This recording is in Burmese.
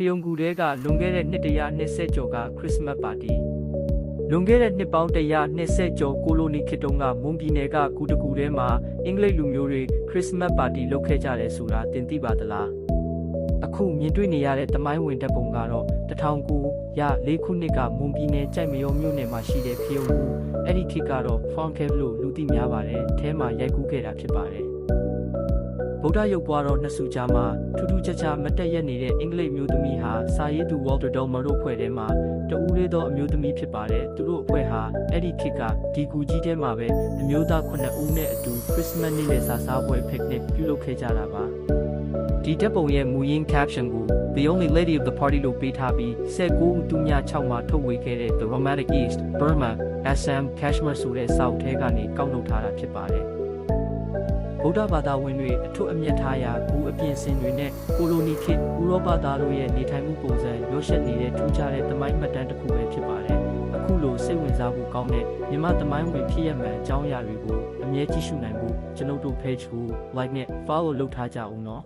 ယုံကူတဲကလွန်ခဲ့တဲ့နှစ်120ကျော်ကခရစ်စမတ်ပါတီလွန်ခဲ့တဲ့နှစ်ပေါင်း120ကျော်ကိုလိုနီခေတ်တုန်းကမွန်ပြည်နယ်ကကူတကူထဲမှာအင်္ဂလိပ်လူမျိုးတွေခရစ်စမတ်ပါတီလုပ်ခဲ့ကြတယ်ဆိုတာသင်သိပါသလားအခုမြင်တွေ့နေရတဲ့တမိုင်းဝင်တပ်ပုံကတော့1904ခုနှစ်ကမွန်ပြည်နယ်ကြိုက်မရောမြို့နယ်မှာရှိတဲ့ဖယုံကူအဲ့ဒီခေတ်ကတော့ Farm Cave လို့လူသိများပါတယ်အဲမှာရိုက်ကူးခဲ့တာဖြစ်ပါတယ်ဗုဒ္ဓရုပ်ပွားတော်နှစ်စုကြားမှာထူးထူးခြားခြားမတက်ရက်နေတဲ့အင်္ဂလိပ်မျိုးသမီးဟာစာရေးသူ Walter Dolmer တို့ဖွဲ့ထဲမှာတဦးလေးသောအမျိုးသမီးဖြစ်ပါတယ်သူတို့အဖွဲ့ဟာအဲ့ဒီခေတ်ကဒီကူကြီးထဲမှာပဲအမျိုးသား9ဦးနဲ့အတူ Christmas နေ့လည်စာစားပွဲ picnic ပြုလုပ်ခဲ့ကြတာပါဒီတပ်ပုံရဲ့မူရင်း caption ကို The Only Lady of the Party လို့ပေးထားပြီး19/6မှာထုတ်ဝေခဲ့တဲ့ The Romantic East, Burma, Assam, Kashmir ဆိုတဲ့စာအုပ်ထဲကနေကောက်နှုတ်ထားတာဖြစ်ပါတယ်ဗုဒ္ဓဘာသာဝင်တွေအထွတ်အမြတ်ထားရာဘူအပြင်စင်တွေနဲ့ကိုလိုနီခေတ်ဥရောပသားတို့ရဲ့နေထိုင်မှုပုံစံရောရှက်နေတဲ့ထူးခြားတဲ့သမိုင်းမှတ်တမ်းတစ်ခုပဲဖြစ်ပါတယ်အခုလိုစိတ်ဝင်စားဖို့ကောင်းတဲ့မြန်မာသမိုင်းဝင်ဖြစ်ရမှန်အကြောင်းအရာတွေကိုအမြဲကြည့်ရှုနိုင်ဖို့ကျွန်ုပ်တို့ page ကို like နဲ့ follow လုပ်ထားကြအောင်နော်